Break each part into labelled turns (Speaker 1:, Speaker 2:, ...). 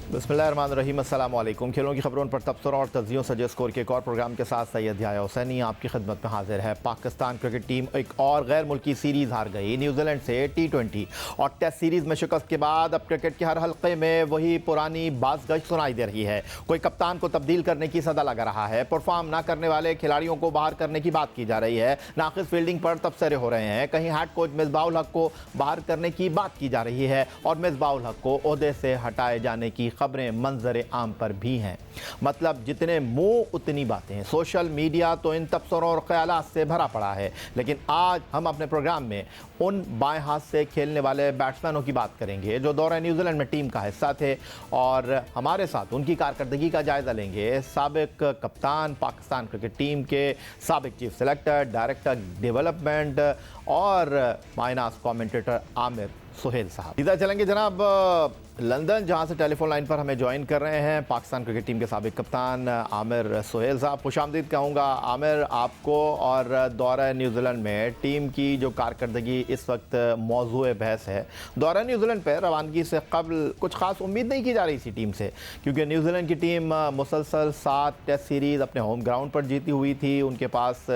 Speaker 1: बिस्मिल्लाहिर्रहमानिर्रहीम, अस्सलाम वालेकुम। खेलों की खबरों पर तबसरा और तज्जियों सजे स्कोर के एक और प्रोग्राम के साथ सैयद याया हुसैनी आपकी खिदमत में हाजिर है। पाकिस्तान क्रिकेट टीम एक और गैर मुल्की सीरीज़ हार गई न्यूजीलैंड से T20 और टेस्ट सीरीज़ में शिकस्त के बाद अब क्रिकेट के हर हल्के में वही पुरानी बाज़गश सुनाई दे रही है। कोई कप्तान को तब्दील करने की सदा लगा रहा है, परफॉर्म ना करने वाले खिलाड़ियों को बाहर करने की बात की जा रही है, नाक़िस फील्डिंग पर तबसरे हो रहे हैं, कहीं हेड कोच मिसबाह-उल हक को बाहर करने की बात की जा रही है और मिसबाह-उल हक को ओहदे से हटाए जाने की खबरें मंजर आम पर भी हैं। मतलब जितने मुंह उतनी बातें। सोशल मीडिया तो इन तबसरों और ख्यालात से भरा पड़ा है, लेकिन आज हम अपने प्रोग्राम में उन बाएं हाथ से खेलने वाले बैट्समैनों की बात करेंगे जो दौरे न्यूजीलैंड में टीम का हिस्सा थे और हमारे साथ उनकी कारकर्दगी का जायजा लेंगे। साबिक कप्तान पाकिस्तान क्रिकेट टीम के, साबिक चीफ सेलेक्टर, डायरेक्टर डेवलपमेंट और मायनास कमेंटेटर आमिर सुहेल साहब। सीधा चलेंगे जनाब लंदन, जहां से टेलीफोन लाइन पर हमें ज्वाइन कर रहे हैं पाकिस्तान क्रिकेट टीम के साबिक कप्तान आमिर सुहेल साहब। खुशामदीद कहूँगा आमिर आपको। और दौरा न्यूजीलैंड में टीम की जो कारकर्दगी इस वक्त मौजूए बहस है। दौरा न्यूजीलैंड पर रवानगी से कबल कुछ खास उम्मीद नहीं की जा रही थी टीम से, क्योंकि न्यूजीलैंड की टीम मुसलसल 7 टेस्ट सीरीज़ अपने होम ग्राउंड पर जीती हुई थी। उनके पास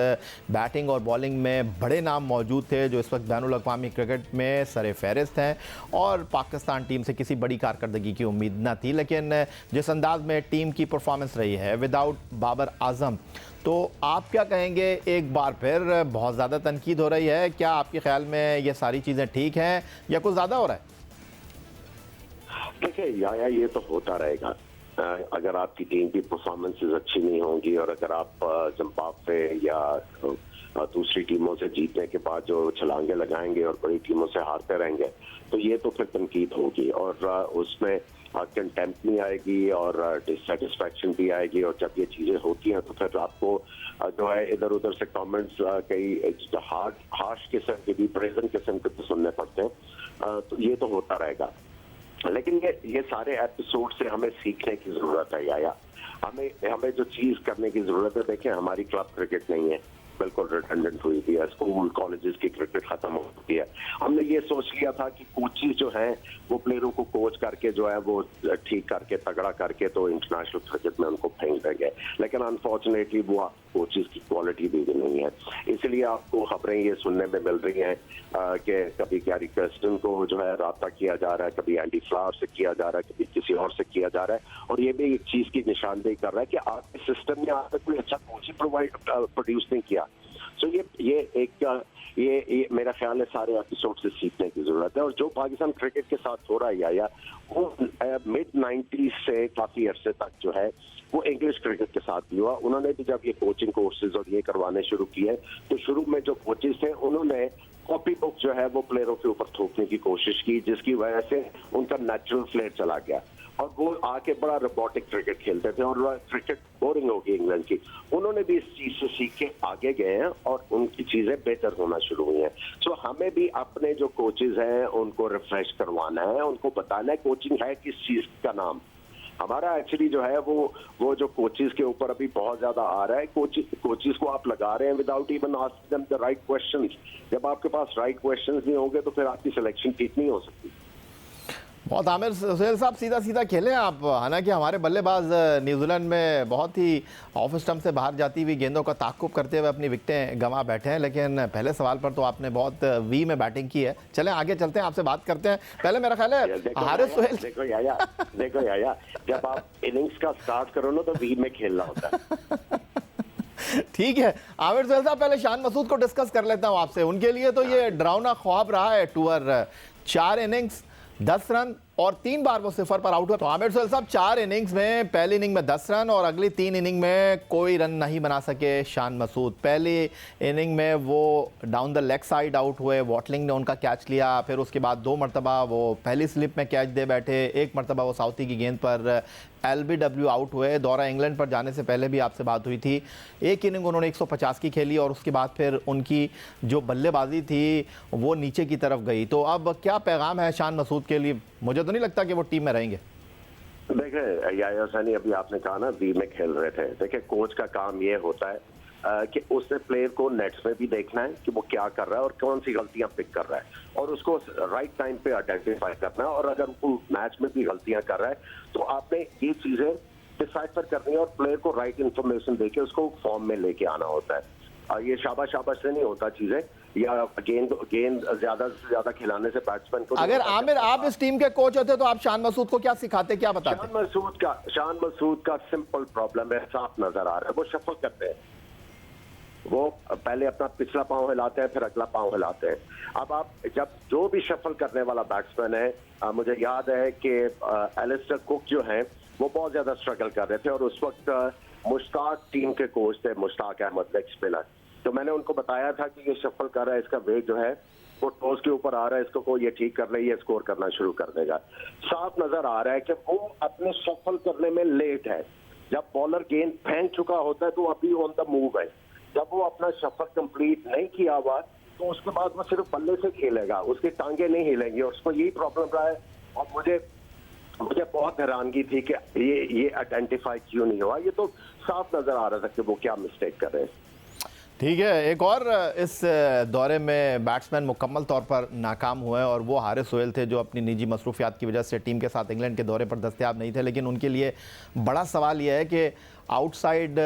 Speaker 1: बैटिंग और बॉलिंग में बड़े नाम मौजूद थे जो इस वक्त बैनुल अक़वामी क्रिकेट में सरे फहरिस्त हैं और पाकिस्तान टीम से किसी बड़ी कारकर्दगी की उम्मीद न थी। लेकिन जिस अंदाज में टीम की परफॉर्मेंस रही है विदाउट बाबर आजम, तो आप क्या कहेंगे? एक बार फिर बहुत ज़्यादा तनकीद हो रही है, क्या आपके ख्याल में ये सारी चीज़ें ठीक हैं या कुछ ज़्यादा हो रहा है?
Speaker 2: देखिए याया, ये तो होता रहेगा। अगर आपकी टीम की परफॉर्मेंसेस अच्छी नहीं होंगी और अगर आप जिम्बाब्वे या दूसरी टीमों से जीतने के बाद जो छलांगे लगाएंगे और बड़ी टीमों से हारते रहेंगे, तो ये तो फिर तनकीद होगी और उसमें कंटेम्प्ट नहीं आएगी और डिससेटिस्फैक्शन भी आएगी। और जब ये चीजें होती हैं तो फिर आपको जो है इधर उधर से कमेंट्स कई हार्श किस्म के भी, प्रेजेंट किस्म के तो सुनने पड़ते हैं। तो ये तो होता रहेगा, लेकिन ये सारे एपिसोड से हमें सीखने की जरूरत है। याया, हमें जो चीज करने की जरूरत है, देखें हमारी क्लब क्रिकेट नहीं है, बिल्कुल रिटेंडेंट हुई थी, स्कूल कॉलेजेस की क्रिकेट खत्म हो चुकी है। हमने ये सोच लिया था कि कोचेस जो हैं वो प्लेयरों को कोच करके जो है वो ठीक करके तगड़ा करके तो इंटरनेशनल क्रिकेट में उनको फेंक देंगे, लेकिन अनफॉर्चुनेटली वो कोचेस की क्वालिटी भी नहीं है। इसलिए आपको खबरें ये सुनने में मिल रही हैं कि कभी गैरी कर्स्टन को जो है राब्ता किया जा रहा है, कभी एंडी फ्लावर से किया जा रहा है, कभी किसी और से किया जा रहा है, और ये भी एक चीज की निशानदेही कर रहा है कि आपके सिस्टम ने आज तक कोई अच्छा कोच प्रोड्यूस नहीं किया। सो ये मेरा ख्याल है सारे एपिसोड से सीखने की जरूरत है। और जो पाकिस्तान क्रिकेट के साथ हो रहा है या वो मिड 90s से काफी अरसे तक जो है वो इंग्लिश क्रिकेट के साथ भी हुआ। उन्होंने भी जब ये कोचिंग कोर्सेज और ये करवाने शुरू किए तो शुरू में जो कोचेस थे उन्होंने कॉपी बुक जो है वो प्लेयरों के ऊपर थोपने की कोशिश की, जिसकी वजह से उनका नेचुरल फ्लेयर चला गया और वो आके बड़ा रोबोटिक क्रिकेट खेलते थे और क्रिकेट बोरिंग हो गई इंग्लैंड की। उन्होंने भी इस चीज से सीख के आगे गए हैं और उनकी चीजें बेहतर होना शुरू हुई हैं। सो हमें भी अपने जो कोचेज हैं उनको रिफ्रेश करवाना है, उनको बताना है कोचिंग है किस चीज का नाम। हमारा एक्चुअली जो है वो जो कोचेस के ऊपर अभी बहुत ज्यादा आ रहा है, कोचेस को आप लगा रहे हैं without even asking them the right questions. जब आपके पास राइट क्वेश्चंस नहीं होंगे तो फिर आपकी सिलेक्शन ठीक नहीं हो सकती।
Speaker 1: बहुत आमिर सुहेल साहब, सीधा खेलें आप। हालांकि हमारे बल्लेबाज न्यूजीलैंड में बहुत ही ऑफ स्टंप से बाहर जाती हुई गेंदों का ताक़ुब करते हुए अपनी विकेटें गंवा बैठे हैं, लेकिन पहले सवाल पर तो आपने बहुत वी में बैटिंग की है। चलें आगे चलते हैं, आपसे बात करते हैं। पहले मेरा ख्याल है हारिस सुहेल,
Speaker 2: देखो याया, जब आप इनिंग्स का स्टार्ट करो ना तो वी में खेलना होता है।
Speaker 1: ठीक है आमिर सुहेल साहब, पहले शान मसूद को डिस्कस कर लेता हूँ आपसे। उनके लिए तो ये डरावना ख्वाब रहा है टूर। 4 इनिंग्स 10 रन और 3 बार वो 0 पर आउट हुआ। तो आमिर सुहेल साहब, 4 इनिंग्स में पहली इनिंग में 10 रन और अगली 3 इनिंग में कोई रन नहीं बना सके शान मसूद। पहली इनिंग में वो down the leg side out हुए, वॉटलिंग ने उनका कैच लिया, फिर उसके बाद 2 मरतबा वो पहली स्लिप में कैच दे बैठे, 1 मरतबा वो साउथी की गेंद पर LBW आउट हुए। दौरा इंग्लैंड पर जाने से पहले भी आपसे बात हुई थी। एक इनिंग उन्होंने 150 की खेली और उसके बाद फिर उनकी जो बल्लेबाजी थी वो नीचे की तरफ गई। तो अब क्या पैगाम है शान मसूद के लिए? मुझे तो नहीं लगता कि वो टीम में रहेंगे।
Speaker 2: देखिए याया हुसैनी, अभी आपने कहा ना वी में खेल रहे थे। देखिए कोच का काम ये होता है कि उसने प्लेयर को नेट्स में भी देखना है कि वो क्या कर रहा है और कौन सी गलतियां पिक कर रहा है और उसको राइट टाइम पे आइडेंटिफाई करना है। और अगर वो मैच में भी गलतियां कर रहा है तो आपने ये चीजें डिसाइफर करनी है और प्लेयर को राइट इंफॉर्मेशन देके उसको फॉर्म में लेके आना होता है। ये शाबाश से नहीं होता चीजें, या गेंद ज्यादा से ज्यादा खिलाने से बैट्समैन को।
Speaker 1: अगर आमिर आप इस टीम के कोच होते तो आप शान मसूद को क्या सिखाते, क्या बताते?
Speaker 2: शान मसूद का सिंपल प्रॉब्लम है, साफ नजर आ रहा है, वो शफल करते हैं। वो पहले अपना पिछला पांव हिलाते हैं फिर अगला पांव हिलाते हैं। अब आप जब जो भी शफल करने वाला बैट्समैन है, मुझे याद है कि एलिस्टर कुक जो है वो बहुत ज्यादा स्ट्रगल कर रहे थे और उस वक्त मुश्ताक टीम के कोच थे, मुश्ताक अहमद लेग स्पिनर। तो मैंने उनको बताया था कि ये शफल कर रहा है, इसका वेट जो है वो टॉस के ऊपर आ रहा है, इसको कोई ये ठीक कर रही है, स्कोर करना शुरू कर देगा। साफ नजर आ रहा है कि वो अपने शफल करने में लेट है। जब बॉलर गेंद फेंक चुका होता है तो अभी ऑन द मूव है। जब वो अपना शफल कंप्लीट नहीं किया हुआ तो उसके बाद वो सिर्फ बल्ले से खेलेगा, उसकी टांगे नहीं हिलेंगी और उसको यही प्रॉब्लम रहा है। और मुझे बहुत हैरानगी थी कि ये आइडेंटिफाई क्यों नहीं हुआ। ये तो साफ नजर आ रहा था कि वो क्या मिस्टेक कर रहे हैं।
Speaker 1: ठीक है, एक और इस दौरे में बैट्समैन मुकम्मल तौर पर नाकाम हुए और वो हारिस सोहेल थे, जो अपनी निजी मसरूफियात की वजह से टीम के साथ इंग्लैंड के दौरे पर दस्तयाब नहीं थे। लेकिन उनके लिए बड़ा सवाल यह है कि आउटसाइड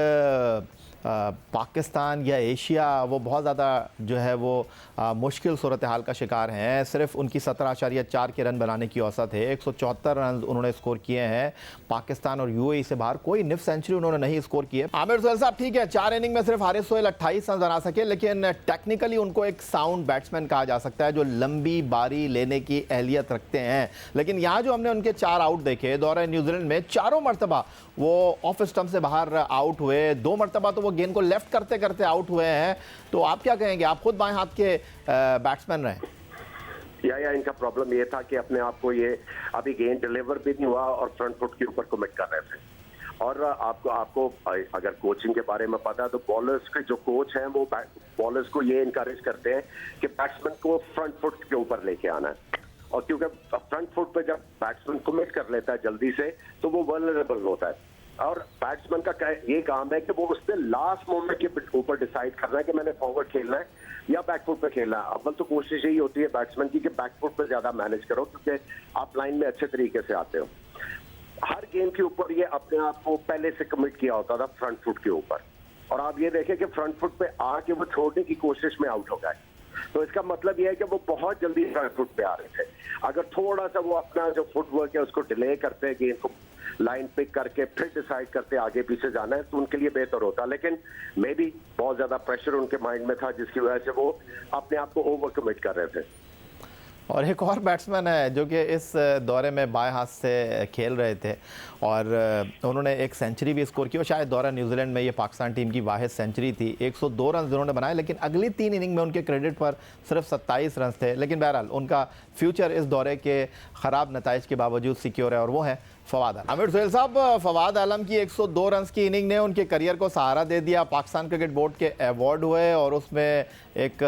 Speaker 1: पाकिस्तान या एशिया वो बहुत ज़्यादा जो है वो मुश्किल सूरत हाल का शिकार हैं। सिर्फ उनकी 17.4 के रन बनाने की औसत है, 174 रन उन्होंने स्कोर किए हैं। पाकिस्तान और यूएई से बाहर कोई निफ सेंचुरी उन्होंने नहीं स्कोर की है। आमिर सोहेल साहब, ठीक है 4 इनिंग में सिर्फ हारिस सोहेल 28 रन बना सके, लेकिन टेक्निकली उनको एक साउंड बैट्समैन कहा जा सकता है जो लंबी बारी लेने की अहलियत रखते हैं। लेकिन यहाँ जो हमने उनके 4 आउट देखे दौरे न्यूजीलैंड में, चारों मरतबा वो ऑफ स्टंप से बाहर आउट हुए, 2 मरतबा तो वो गेंद को लेफ्ट करते करते आउट हुए हैं। तो आप क्या कहेंगे, आप खुद बाएं हाथ के बैट्समैन रहे।
Speaker 2: या इनका प्रॉब्लम ये था कि अपने आप को ये अभी गेंद डिलीवर भी नहीं हुआ और फ्रंट फुट के ऊपर कमिट कर रहे थे। और आपको अगर कोचिंग के बारे में पता है तो बॉलर्स के जो कोच हैं वो बॉलर्स को ये इनकरेज करते हैं कि बैट्समैन को फ्रंट फुट के ऊपर लेके आना है। और क्योंकि फ्रंट फुट पे जब बैट्समैन कमिट कर लेता है जल्दी से तो वो वल्नरेबल होता है। और बैट्समैन का ये काम है कि वो उसने लास्ट मोमेंट के ऊपर डिसाइड करना है कि मैंने फॉरवर्ड खेलना है या बैकफुट पे खेलना है। अव्वल तो कोशिश यही होती है बैट्समैन की कि बैकफुट पे ज्यादा मैनेज करो, क्योंकि आप लाइन में अच्छे तरीके से आते हो। हर गेम के ऊपर ये अपने आप को पहले से कमिट किया होता था फ्रंट फुट के ऊपर, और आप ये देखें कि फ्रंट फुट पे आके वो छोड़ने की कोशिश में आउट हो गए। तो इसका मतलब यह है कि वो बहुत जल्दी फ्रंट फुट पे आ रहे थे। अगर थोड़ा सा वो अपना जो फुटवर्क है उसको डिले करते हैं, गेंद को लाइन पिक करके फिर डिसाइड करते आगे पीछे जाना है, तो उनके लिए बेहतर होता। लेकिन मे भी बहुत ज्यादा प्रेशर उनके माइंड में था जिसकी वजह से वो अपने आप को ओवर कमिट कर रहे थे।
Speaker 1: और एक और बैट्समैन है जो कि इस दौरे में बाएं हाथ से खेल रहे थे और उन्होंने एक सेंचुरी भी स्कोर की और शायद दौरा न्यूजीलैंड में ये पाकिस्तान टीम की वाहिद सेंचुरी थी। 102 रन उन्होंने बनाए, लेकिन अगली 3 इनिंग में उनके क्रेडिट पर सिर्फ 27 रन थे। लेकिन बहरहाल उनका फ्यूचर इस दौरे के ख़राब नताइज के बावजूद सिक्योर है और वो है फवाद आलम। आमिर सोहेल साहब, फवाद आलम की 102 रन की इनिंग ने उनके करियर को सहारा दे दिया। पाकिस्तान क्रिकेट बोर्ड के अवार्ड हुए और उसमें एक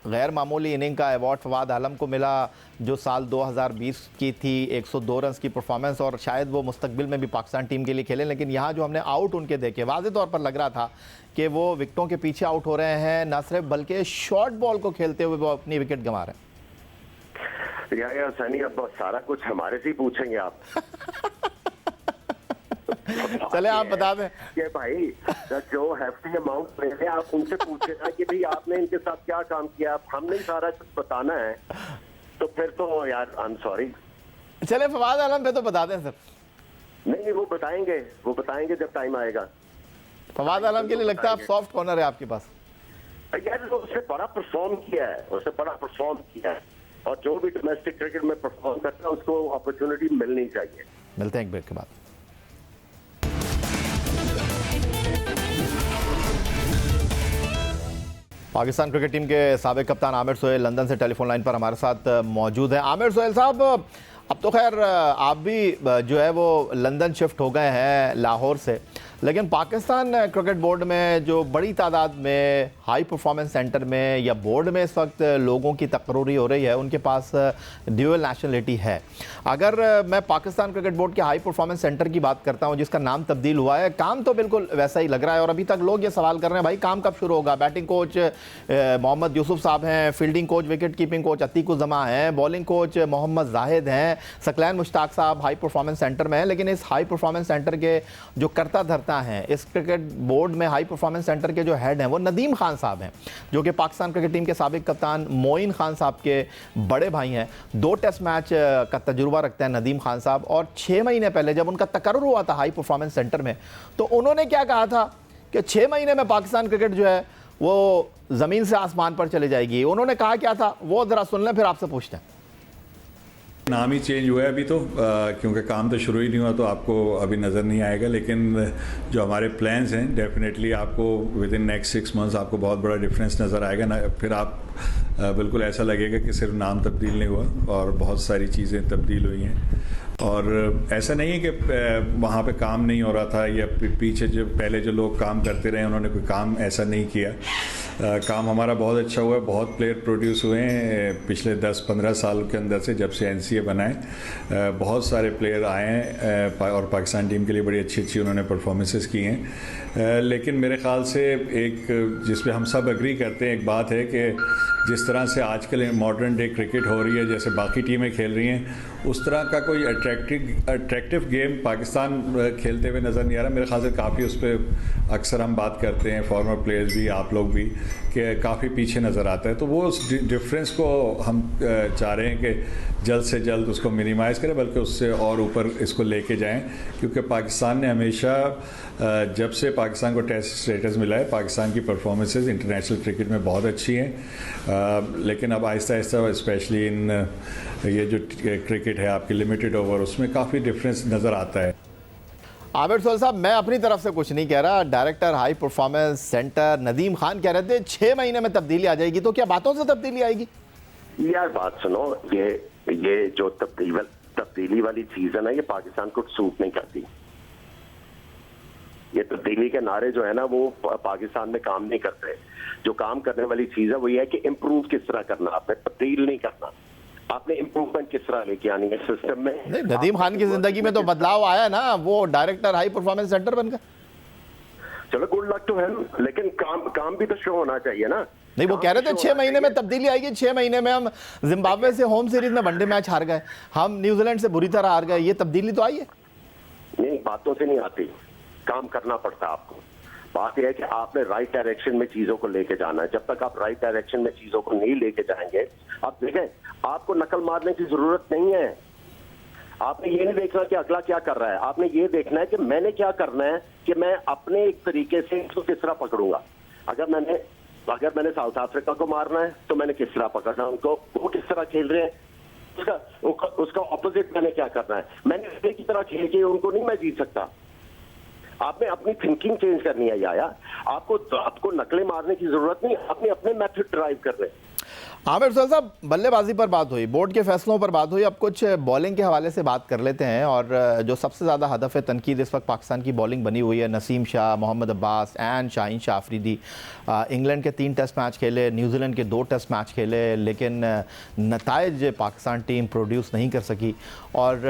Speaker 1: गैर मामूली इनिंग का अवार्ड फवाद आलम को मिला जो साल 2020 की थी, 102 रन की परफॉर्मेंस, और शायद वो मुस्तकबिल में भी पाकिस्तान टीम के लिए खेलें। लेकिन यहाँ जो हमने आउट उनके देखे, वाज़ेह तौर पर लग रहा था कि वो विकेटों के पीछे आउट हो रहे हैं, ना सिर्फ बल्कि शॉर्ट बॉल को खेलते हुए वो अपनी विकेट गंवा रहे हैं।
Speaker 2: यार सनी, अब सारा कुछ हमारे से ही पूछेंगे आप।
Speaker 1: चले आप बता दें
Speaker 2: कि भाई जो हैफ्टी अमाउंट ले रहे आप उनसे पूछेगा कि भाई आपने इनके साथ क्या काम किया। हमने सारा कुछ बताना है तो फिर तो यार आई एम सॉरी।
Speaker 1: चले फवाद आलम पे तो बता दें सर।
Speaker 2: नहीं, वो बताएंगे जब टाइम आएगा।
Speaker 1: फवाद आलम के लिए लगता है आप सॉफ्ट कॉर्नर है आपके पास।
Speaker 2: यार उसने बड़ा परफॉर्म किया है और जो भी डोमेस्टिक क्रिकेट में परफॉर्म करता है उसको अपॉर्चुनिटी मिलनी चाहिए।
Speaker 1: मिलते हैं एक ब्रेक के बाद। पाकिस्तान क्रिकेट टीम के साबिक कप्तान आमिर सोहेल लंदन से टेलीफोन लाइन पर हमारे साथ मौजूद हैं। आमिर सोहेल साहब, अब तो खैर आप भी जो है वो लंदन शिफ्ट हो गए हैं लाहौर से, लेकिन पाकिस्तान क्रिकेट बोर्ड में जो बड़ी तादाद में हाई परफॉर्मेंस सेंटर में या बोर्ड में इस वक्त लोगों की तकरूरी हो रही है, उनके पास ड्यूअल नेशनलिटी है। अगर मैं पाकिस्तान क्रिकेट बोर्ड के हाई परफॉर्मेंस सेंटर की बात करता हूं, जिसका नाम तब्दील हुआ है, काम तो बिल्कुल वैसा ही लग रहा है। और अभी तक लोग ये सवाल कर रहे हैं, भाई काम कब शुरू होगा? बैटिंग कोच मोहम्मद यूसुफ साहब हैं, fielding coach wicket keeping coach Atiquzzaman हैं, बॉलिंग कोच मोहम्मद जाहिद हैं, सकलैन मुश्ताक साहब हाई परफॉर्मेंस सेंटर में हैं। लेकिन इस हाई परफॉर्मेंस सेंटर के जो करता धरता हैं, इस क्रिकेट बोर्ड में हाई परफॉर्मेंस सेंटर के जो हेड हैं वो नदीम खान साहब हैं, जो कि पाकिस्तान क्रिकेट टीम के साबिक कप्तान मोइन खान साहब के बड़े भाई हैं। 2 टेस्ट मैच का तजुर्बा रखते हैं नदीम खान साहब। और 6 महीने पहले जब उनका तकर्रुर हुआ था हाई परफॉर्मेंस सेंटर में, तो उन्होंने क्या कहा था कि 6 महीने में पाकिस्तान क्रिकेट जो है वो ज़मीन से आसमान पर चले जाएगी। उन्होंने कहा क्या था, वो ज़रा सुन लें, फिर आपसे पूछते हैं।
Speaker 3: नाम ही चेंज हुआ है अभी तो, क्योंकि काम तो शुरू ही नहीं हुआ, तो आपको अभी नज़र नहीं आएगा। लेकिन जो हमारे प्लान्स हैं, डेफिनेटली आपको विद इन नेक्स्ट 6 मंथ्स आपको बहुत बड़ा डिफरेंस नज़र आएगा ना। फिर आप बिल्कुल ऐसा लगेगा कि सिर्फ नाम तब्दील नहीं हुआ और बहुत सारी चीज़ें तब्दील हुई हैं। और ऐसा नहीं है कि वहाँ पे काम नहीं हो रहा था या पीछे जो पहले जो लोग काम करते रहे उन्होंने कोई काम ऐसा नहीं किया। काम हमारा बहुत अच्छा हुआ है, बहुत प्लेयर प्रोड्यूस हुए हैं पिछले 10-15 साल के अंदर से, जब से NCA बनाए। बहुत सारे प्लेयर आए हैं और पाकिस्तान टीम के लिए बड़ी अच्छी अच्छी उन्होंने परफॉर्मेंसेस की हैं। लेकिन मेरे ख़्याल से एक जिस पे हम सब एग्री करते हैं, एक बात है कि जिस तरह से आजकल मॉडर्न डे क्रिकेट हो रही है, जैसे बाकी टीमें खेल रही हैं, उस तरह का कोई अट्रैक्टिव गेम पाकिस्तान खेलते हुए नज़र नहीं आ रहा। मेरे ख्याल से काफ़ी उस पर अक्सर हम बात करते हैं, फॉर्मर प्लेयर्स भी, आप लोग भी, कि काफ़ी पीछे नज़र आता है। तो वो उस डिफरेंस को हम चाह रहे हैं कि जल्द से जल्द उसको मिनिमाइज़ करें, बल्कि उससे और ऊपर इसको लेके जाएं। क्योंकि पाकिस्तान ने हमेशा, जब से पाकिस्तान को टेस्ट स्टेटस मिला है, पाकिस्तान की परफॉर्मेंसेस इंटरनेशनल क्रिकेट में बहुत अच्छी हैं। लेकिन अब आहिस्ता आहिस्ता, स्पेशली इन ये जो क्रिकेट है आपकी लिमिटेड ओवर, उसमें काफ़ी डिफरेंस नज़र आता है।
Speaker 1: आबिद सोहेल साहब, मैं अपनी तरफ से कुछ नहीं कह रहा। Director high performance centre Nadeem Khan कह रहे थे 6 महीने में तब्दीली आ जाएगी, तो क्या बातों से तब्दीली आएगी?
Speaker 2: यार बात सुनो, ये जो तब्दीली वाली चीज है ना, ये पाकिस्तान को सूट नहीं करती। ये तब्दीली के नारे जो है ना, वो पाकिस्तान में काम नहीं करते। जो काम करने वाली चीज है वो ये है कि इम्प्रूव किस तरह करना, आपने तब्दील नहीं करना, आपने इम्प्रूवमेंट किस तरह लेके आनी है सिस्टम में।
Speaker 1: नहीं, नदीम खान की जिंदगी में तो बदलाव आया ना, वो डायरेक्टर हाई परफॉर्मेंस सेंटर बनकर।
Speaker 2: चलो गुड लक टू हिम, लेकिन काम भी तो शो होना चाहिए ना।
Speaker 1: नहीं, वो कह रहे थे 6 महीने में तब्दीली आएगी। 6 महीने में हम जिम्बाब्वे से होम सीरीज में वनडे मैच हार गए, हम न्यूजीलैंड से बुरी तरह हार गए, ये तब्दीली तो आई है?
Speaker 2: नहीं, बातों से नहीं आती, काम करना पड़ता है आपको। बात यह है कि आपने राइट डायरेक्शन में चीजों को लेके जाना है। जब तक आप राइट डायरेक्शन में चीजों को नहीं लेके जाएंगे, आप देखें, आपको नकल मारने की जरूरत नहीं है। आपने ये नहीं देखना कि अगला क्या कर रहा है, आपने ये देखना है कि मैंने क्या करना है, कि मैं अपने एक तरीके से इसको किस तरह पकड़ूंगा। अगर मैंने साउथ अफ्रीका को मारना है तो मैंने किस तरह पकड़ना है उनको, वो किस तरह खेल रहे हैं, उसका ऑपोजिट मैंने क्या करना है। मैंने की तरह खेल के उनको नहीं मैं जीत सकता। आपने अपनी थिंकिंग चेंज करनी है यार। आपको नकलें मारने की जरूरत नहीं, आपने अपने मेथड ड्राइव करने।
Speaker 1: आमिर सोहेल साहब, बल्लेबाजी पर बात हुई, बोर्ड के फैसलों पर बात हुई, अब कुछ बॉलिंग के हवाले से बात कर लेते हैं। और जो सबसे ज़्यादा हदफ तनकीद इस वक्त पाकिस्तान की बॉलिंग बनी हुई है, नसीम शाह, मोहम्मद अब्बास एंड शाहीन शाह अफरीदी। इंग्लैंड के 3 टेस्ट मैच खेले, न्यूजीलैंड के 2 टेस्ट मैच खेले, लेकिन नताइज पाकिस्तान टीम प्रोड्यूस नहीं कर सकी। और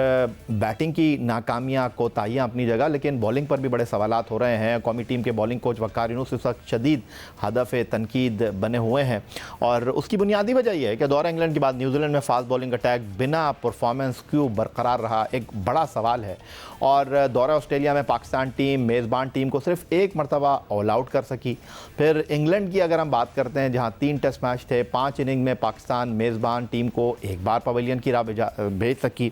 Speaker 1: बैटिंग की नाकामियाँ, कोताहियाँ अपनी जगह, लेकिन बॉलिंग पर भी बड़े सवालात हो रहे हैं। कौमी टीम के बॉलिंग कोच वक़ार यूनुस इस वक्त शदीद हदफ तनकीद बने हुए हैं। और उसकी बुनियादी वजह यह है कि दौरा इंग्लैंड के बाद न्यूजीलैंड में फास्ट बॉलिंग अटैक बिना परफॉर्मेंस क्यों बरकरार रहा, एक बड़ा सवाल है। और दौरा ऑस्ट्रेलिया में पाकिस्तान टीम मेज़बान टीम को सिर्फ 1 मरतबा ऑल आउट कर सकी। फिर इंग्लैंड की अगर हम बात करते हैं, जहां 3 टेस्ट मैच थे, 5 इनिंग में पाकिस्तान मेज़बान टीम को 1 बार पवेलियन की राह भेज सकी।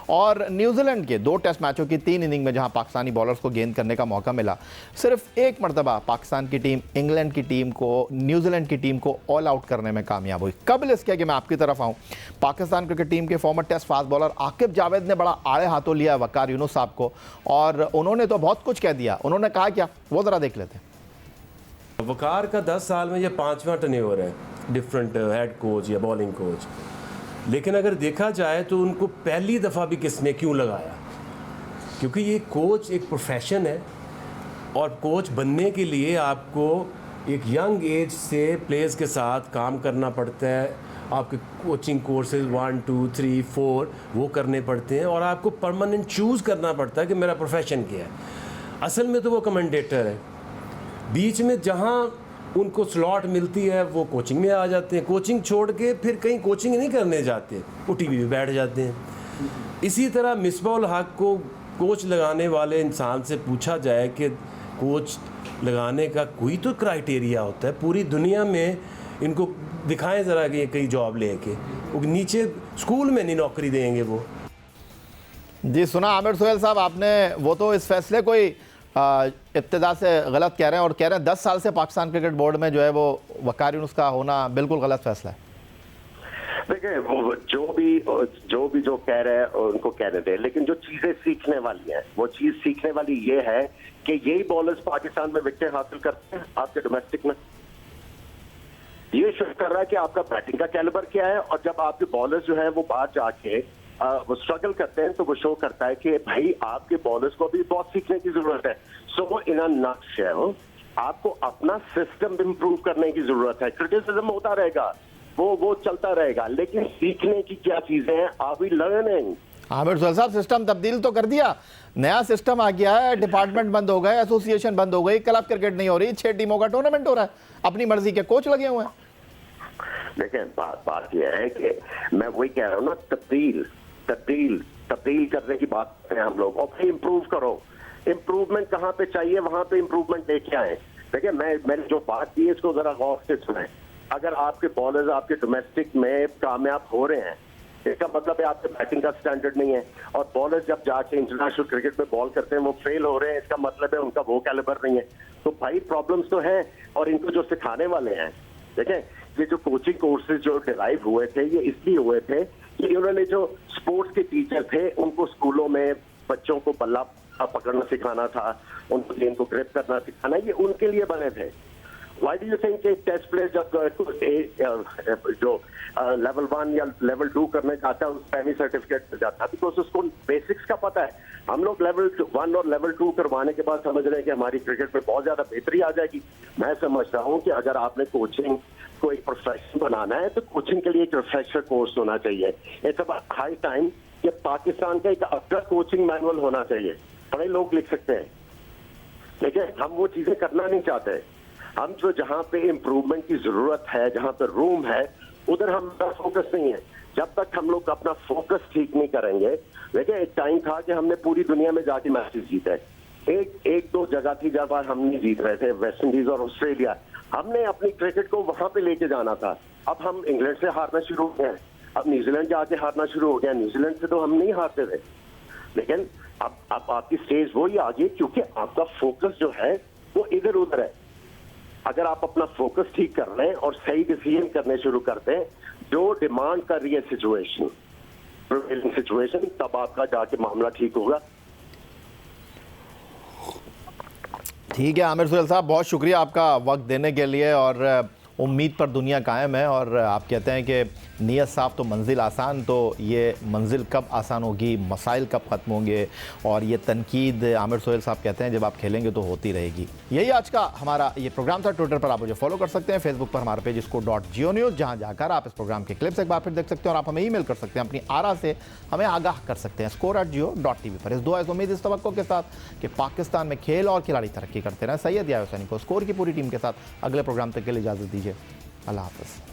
Speaker 1: और न्यूजीलैंड के 2 टेस्ट मैचों की 3 इनिंग में जहां पाकिस्तानी बॉलर्स को गेंद करने का मौका मिला, सिर्फ 1 मरतबा पाकिस्तान की टीम इंग्लैंड की टीम को, न्यूजीलैंड की टीम को ऑल आउट करने में कामयाब हुई। कबल इसके कि मैं आपकी तरफ आऊँ, पाकिस्तान क्रिकेट टीम के former test fast bowler Aaqib Javed ने बड़ा आड़े हाथों लिया वक़ार यूनुस साहब को, और उन्होंने तो बहुत कुछ कह दिया। उन्होंने कहा क्या, वो ज़रा देख लेते हैं।
Speaker 4: वक़ार का 10 साल में ये 5वां टर्नओवर है डिफरेंट हेड कोच या बॉलिंग कोच। लेकिन अगर देखा जाए तो उनको पहली दफ़ा भी किसने क्यों लगाया, क्योंकि ये कोच एक प्रोफेशन है। और कोच बनने के लिए आपको एक यंग एज से प्लेयर्स के साथ काम करना पड़ता है। आपके कोचिंग कोर्सेज 1 2 3 4 वो करने पड़ते हैं और आपको परमानेंट चूज़ करना पड़ता है कि मेरा प्रोफेशन क्या है। असल में तो वो कमेंडेटर है, बीच में जहाँ उनको स्लॉट मिलती है वो कोचिंग में आ जाते हैं, कोचिंग छोड़ के फिर कहीं कोचिंग नहीं करने जाते, वो टीवी पे बैठ जाते हैं। इसी तरह मिसबाह-उल हक को कोच लगाने वाले इंसान से पूछा जाए कि कोच लगाने का कोई तो क्राइटेरिया होता है, पूरी दुनिया में इनको दिखाएं ज़रा कि कई जॉब लेके, वो नीचे स्कूल में नहीं नौकरी देंगे वो।
Speaker 1: जी सुना आमिर सुहेल साहब आपने, वो तो इस फैसले को ही इब्तिदा से गलत कह रहे हैं और कह रहे हैं 10 साल से पाकिस्तान क्रिकेट बोर्ड में जो है वो वकार यूनुस का होना बिल्कुल गलत फैसला है।
Speaker 2: देखिए वो जो भी कह रहे हैं उनको कहने दें, लेकिन जो चीजें सीखने वाली हैं वो चीज सीखने वाली ये है कि यही बॉलर्स पाकिस्तान में विकेट हासिल करते हैं आपके डोमेस्टिक में। ये शो कर रहा है कि आपका बैटिंग का कैलिबर क्या है, और जब आपके बॉलर्स जो है वो बाहर जाके वो स्ट्रगल करते हैं तो वो शो करता है कि भाई आपके बॉलर्स को भी बहुत सीखने की जरूरत है। सो इन अ नटशेल आपको अपना सिस्टम इंप्रूव करने की जरूरत है। क्रिटिसिज्म होता रहेगा, वो चलता रहेगा, लेकिन सीखने की क्या चीजें हैं, are we learning?
Speaker 1: Aamir Sohail साहब सिस्टम तब्दील तो कर दिया, नया सिस्टम आ गया है, डिपार्टमेंट बंद हो गए, एसोसिएशन बंद हो गई, क्लब क्रिकेट नहीं हो रही, 6 टीमों का टूर्नामेंट हो रहा है, अपनी मर्जी के कोच लगे हुए हैं।
Speaker 2: देखें बात यह है कि मैं वही कह रहा हूँ ना, तब्दील करने की बात करते हैं हम लोग, और फिर इम्प्रूव करो। इम्प्रूवमेंट कहाँ पे चाहिए वहां पे इम्प्रूवमेंट लेके आए। देखिए मैंने जो बात की है इसको जरा गौर से सुने। अगर आपके बॉलर्स आपके डोमेस्टिक में कामयाब हो रहे हैं, इसका मतलब है आपके बैटिंग का स्टैंडर्ड नहीं है, और बॉलर्स जब जाके इंटरनेशनल क्रिकेट में बॉल करते हैं वो फेल हो रहे हैं, इसका मतलब है उनका वो कैलिबर नहीं है। तो भाई प्रॉब्लम्स तो हैं, और इनको जो सिखाने वाले हैं, देखें ये जो कोचिंग कोर्सेज जो डिराइव हुए थे ये इसलिए हुए थे कि उन्होंने जो स्पोर्ट्स के टीचर थे उनको स्कूलों में बच्चों को बल्ला पकड़ना सिखाना था, उनको गेम को ग्रिप करना सिखाना, ये उनके लिए बने थे। Why do you think कि टेस्ट प्लेयर जब जो लेवल 1 या लेवल 2 करने जाता है उसका एनी सर्टिफिकेट मिल जाता है? बिकॉज उसको बेसिक्स का पता है। हम लोग लेवल 1 और लेवल 2 करवाने के बाद समझ रहे हैं कि हमारी क्रिकेट में बहुत ज्यादा बेहतरी आ जाएगी। मैं समझता हूँ कि अगर आपने कोचिंग को एक प्रोफेशन बनाना है तो कोचिंग के लिए एक रिफ्रेशर कोर्स होना चाहिए। इट्स अबाउट हाई टाइम कि पाकिस्तान का एक अपना कोचिंग मैनुअल होना चाहिए, बड़े लोग लिख सकते हैं, लेकिन हम वो चीजें करना नहीं चाहते। हम जो जहां पे इम्प्रूवमेंट की जरूरत है, जहां पे रूम है, उधर हमारा फोकस नहीं है। जब तक हम लोग अपना फोकस ठीक नहीं करेंगे, देखिए एक टाइम था कि हमने पूरी दुनिया में जाके मैचेस जीते। एक दो जगह थी जब हम नहीं जीत रहे थे, वेस्ट इंडीज और ऑस्ट्रेलिया, हमने अपनी क्रिकेट को वहां पे लेके जाना था। अब हम इंग्लैंड से हारना शुरू हो गए, अब न्यूजीलैंड जाके हारना शुरू हो गया। न्यूजीलैंड से तो हम नहीं हारते थे, लेकिन अब आपकी स्टेज वही आ गई क्योंकि आपका फोकस जो है वो इधर उधर है। अगर आप अपना फोकस ठीक कर लें और सही डिसीजन करने शुरू कर दें जो डिमांड कर रही है सिचुएशन, तब आपका जाके मामला ठीक होगा।
Speaker 1: ठीक है आमिर सुहेल साहब, बहुत शुक्रिया आपका वक्त देने के लिए, और उम्मीद पर दुनिया कायम है। और आप कहते हैं कि नीयत साफ तो मंजिल आसान, तो ये मंजिल कब आसान होगी, मसाइल कब ख़त्म होंगे, और ये तनकीद आमिर सुहेल साहब कहते हैं जब आप खेलेंगे तो होती रहेगी। यही आज का हमारा ये प्रोग्राम था। ट्विटर पर आप मुझे फॉलो कर सकते हैं, फेसबुक पर हमारा पेज score.geo-news, जहाँ जाकर आप इस प्रोग्राम के क्लिप्स एक बार फिर देख सकते हैं, और आप हमें ईमेल कर सकते हैं, अपनी आरा से हमें आगाह कर सकते हैं score@geo.tv पर। इस दुआ इस उम्मीद इस तवक्को के साथ कि पाकिस्तान में खेल और खिलाड़ी तरक्की करते रहें। सैयद याहिया हुसैनी को स्कोर की पूरी टीम के साथ अगले प्रोग्राम तक के लिए इजाज़त दीजिए। अल्लाह हाफ़िज़।